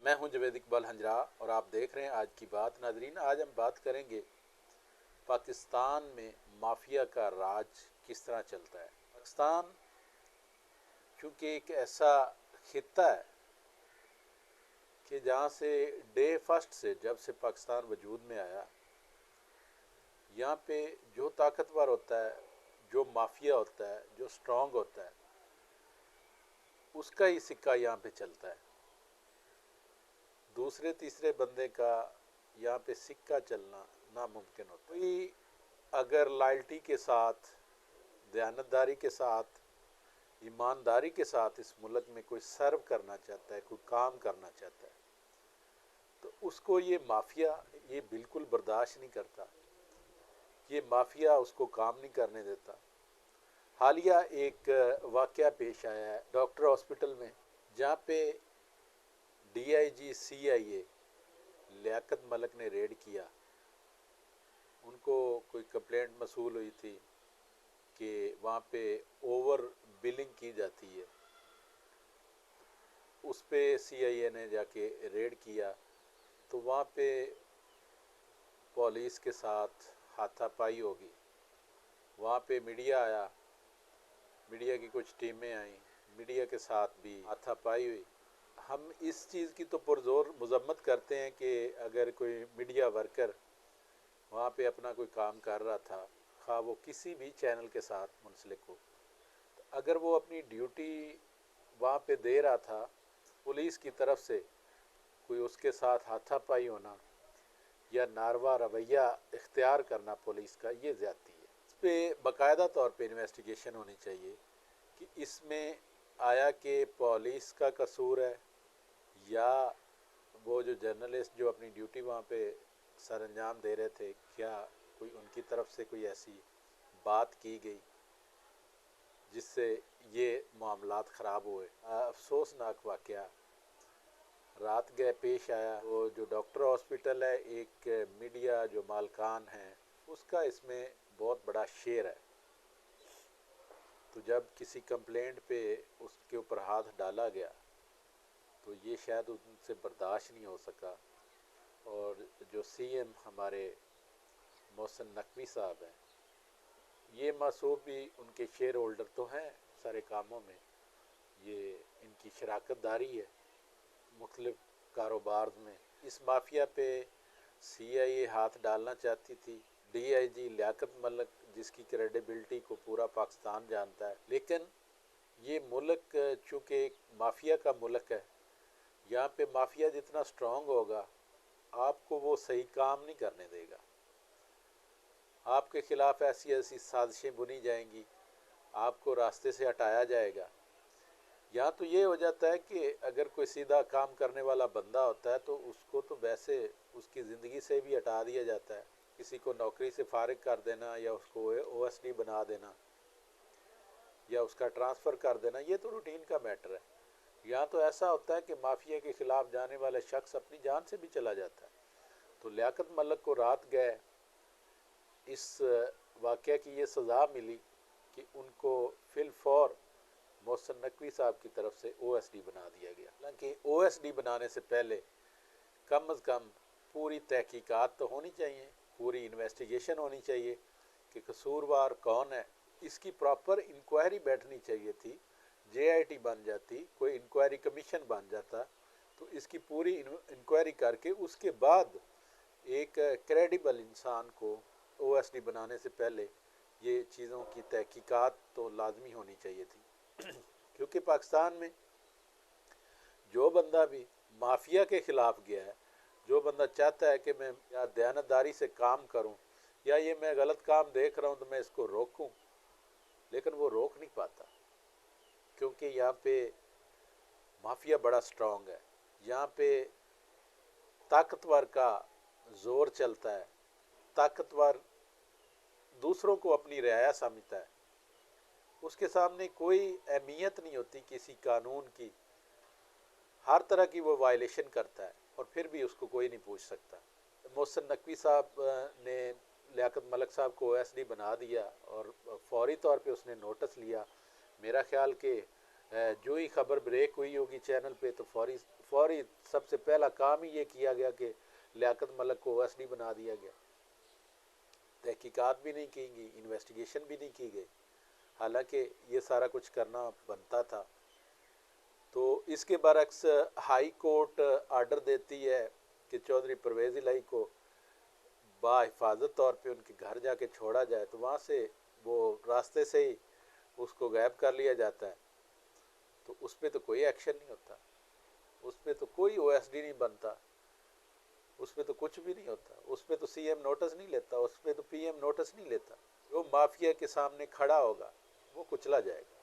मैं हूं जवेद इकबाल हंजरा और आप देख रहे हैं आज की बात। नाजरीन, आज हम बात करेंगे पाकिस्तान में माफिया का राज किस तरह चलता है। पाकिस्तान चूँकि एक ऐसा खित्ता है कि जहाँ से डे फर्स्ट से, जब से पाकिस्तान वजूद में आया, यहाँ पे जो ताकतवर होता है, जो माफिया होता है, जो स्ट्रांग होता है, उसका ही सिक्का यहाँ पे चलता है। दूसरे तीसरे बंदे का यहाँ पे सिक्का चलना नामुमकिन होता है। कोई अगर लॉयल्टी के साथ, दयानतदारी के साथ, ईमानदारी के साथ इस मुल्क में कोई सर्व करना चाहता है, कोई काम करना चाहता है, तो उसको ये माफिया ये बिल्कुल बर्दाश्त नहीं करता। ये माफिया उसको काम नहीं करने देता। हालिया एक वाक़या पेश आया है डॉक्टर हॉस्पिटल में, जहाँ पे DIG CIA लियाकत मलिक ने रेड किया। उनको कोई कंप्लेंट मसूल हुई थी कि वहाँ पे ओवर बिलिंग की जाती है। उस पे CIA ने जाके रेड किया तो वहाँ पे पुलिस के साथ हाथापाई होगी। वहाँ पे मीडिया आया, मीडिया की कुछ टीमें आईं, मीडिया के साथ भी हाथापाई हुई। हम इस चीज़ की तो पुरजोर मजम्मत करते हैं कि अगर कोई मीडिया वर्कर वहाँ पे अपना कोई काम कर रहा था, खा वो किसी भी चैनल के साथ मुंसलिक हो, तो अगर वो अपनी ड्यूटी वहाँ पे दे रहा था, पुलिस की तरफ से कोई उसके साथ हाथापाई होना या नारवा रवैया इख्तियार करना पुलिस का, ये ज़्यादती है। इस पर बाकायदा तौर पे इन्वेस्टिगेशन होनी चाहिए कि इसमें आया कि पुलिस का कसूर है या वो जो जर्नलिस्ट जो अपनी ड्यूटी वहाँ पे सर अंजाम दे रहे थे, क्या कोई उनकी तरफ से कोई ऐसी बात की गई जिससे ये मामलात ख़राब हुए। अफसोसनाक वाक़या रात गए पेश आया। वो जो डॉक्टर हॉस्पिटल है, एक मीडिया जो मालकान है उसका इसमें बहुत बड़ा शेयर है। तो जब किसी कंप्लेंट पे उसके ऊपर हाथ डाला गया तो ये शायद उनसे बर्दाश्त नहीं हो सका। और जो CM हमारे मोहसिन नकवी साहब हैं, ये मासूम भी उनके शेयर होल्डर तो हैं सारे कामों में, ये इनकी शराकत दारी है मुख्तलिफ कारोबार में। इस माफिया पे CIA हाथ डालना चाहती थी, DIG लियाकत मलिक जिसकी क्रेडिबिलिटी को पूरा पाकिस्तान जानता है। लेकिन ये मुल्क चूँकि एक माफिया का मुल्क है, यहाँ पे माफिया जितना स्ट्रांग होगा आपको वो सही काम नहीं करने देगा। आपके ख़िलाफ़ ऐसी ऐसी साजिशें बुनी जाएंगी, आपको रास्ते से हटाया जाएगा। यहाँ तो ये हो जाता है कि अगर कोई सीधा काम करने वाला बंदा होता है तो उसको तो वैसे उसकी ज़िंदगी से भी हटा दिया जाता है। किसी को नौकरी से फारिग कर देना या उसको OSD बना देना या उसका ट्रांसफ़र कर देना, ये तो रूटीन का मैटर है। यहाँ तो ऐसा होता है कि माफिया के ख़िलाफ़ जाने वाले शख्स अपनी जान से भी चला जाता है। तो लियाकत मलिक को रात गए इस वाक़या की ये सज़ा मिली कि उनको फिलफौर मोहसिन नकवी साहब की तरफ से OSD बना दिया गया। हालांकि OSD बनाने से पहले कम अज़ कम पूरी तहकीकात तो होनी चाहिए, पूरी इन्वेस्टिगेशन होनी चाहिए कि कसूरवार कौन है। इसकी प्रॉपर इंक्वायरी बैठनी चाहिए थी। JIT बन जाती, कोई इंक्वायरी कमीशन बन जाता, तो इसकी पूरी इंक्वायरी करके उसके बाद एक क्रेडिबल इंसान को OSD बनाने से पहले ये चीज़ों की तहकीकात तो लाजमी होनी चाहिए थी। क्योंकि पाकिस्तान में जो बंदा भी माफिया के ख़िलाफ़ गया है, जो बंदा चाहता है कि मैं या दयानतदारी से काम करूं या ये मैं गलत काम देख रहा हूं तो मैं इसको रोकूं, लेकिन वो रोक नहीं पाता क्योंकि यहाँ पे माफिया बड़ा स्ट्रांग है। यहाँ पे ताकतवर का ज़ोर चलता है, ताकतवर दूसरों को अपनी रियाया समझता है, उसके सामने कोई अहमियत नहीं होती किसी कानून की। हर तरह की वो वायलेशन करता है और फिर भी उसको कोई नहीं पूछ सकता। मोहसिन नकवी साहब ने लियाकत मलिक साहब को OSD बना दिया और फौरी तौर पे उसने नोटिस लिया। मेरा ख्याल कि जो ही खबर ब्रेक हुई होगी चैनल पे तो फौरी सबसे पहला काम ही ये किया गया कि लियाकत मलिक को ओएसडी बना दिया गया। तहकीकात भी नहीं की गई, इन्वेस्टिगेशन भी नहीं की गई, हालांकि ये सारा कुछ करना बनता था। तो इसके बरक्स हाई कोर्ट आर्डर देती है कि चौधरी परवेज़ इलाही को बाहिफाजत तौर पे उनके घर जाके छोड़ा जाए, तो वहाँ से वो रास्ते से ही उसको गायब कर लिया जाता है। तो उस पर तो कोई एक्शन नहीं होता, उस पर तो कोई ओएसडी नहीं बनता, उस पर तो कुछ भी नहीं होता, उस पर तो सीएम नोटिस नहीं लेता, उस पर तो पीएम नोटिस नहीं लेता। जो माफिया के सामने खड़ा होगा वो कुचला जाएगा,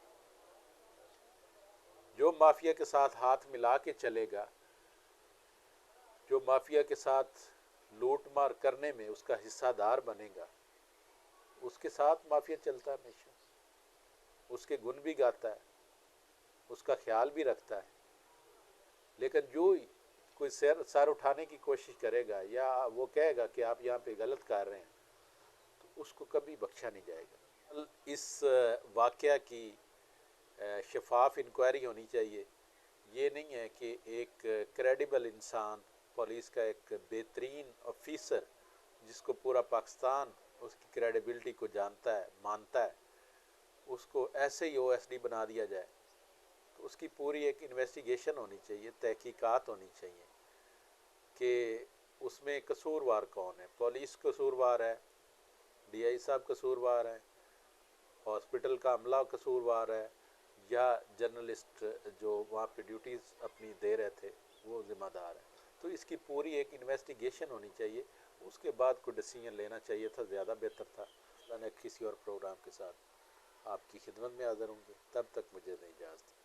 जो माफिया के साथ हाथ मिला के चलेगा, जो माफिया के साथ लूट मार करने में उसका हिस्सादार बनेगा, उसके साथ माफिया चलता है हमेशा, उसके गुण भी गाता है, उसका ख्याल भी रखता है। लेकिन जो कोई सर उठाने की कोशिश करेगा या वो कहेगा कि आप यहाँ पे गलत कर रहे हैं, तो उसको कभी बख्शा नहीं जाएगा। इस वाक़या की शफाफ इंक्वायरी होनी चाहिए। ये नहीं है कि एक क्रेडिबल इंसान, पुलिस का एक बेहतरीन ऑफिसर जिसको पूरा पाकिस्तान उसकी क्रेडिबिलिटी को जानता है, मानता है, उसको ऐसे ही ओएसडी बना दिया जाए। तो उसकी पूरी एक इन्वेस्टिगेशन होनी चाहिए, तहकीकात होनी चाहिए कि उसमें कसूरवार कौन है। पुलिस कसूरवार है, डीआई साहब कसूरवार है, हॉस्पिटल का अमला कसूरवार है, या जर्नलिस्ट जो वहाँ पे ड्यूटीज़ अपनी दे रहे थे वो ज़िम्मेदार है। तो इसकी पूरी एक इन्वेस्टिगेशन होनी चाहिए, उसके बाद कोई डिसीजन लेना चाहिए था, ज़्यादा बेहतर था। मैंने किसी और प्रोग्राम के साथ आपकी खिदमत में हाज़िर होंगे, तब तक मुझे नहीं इजाज़त।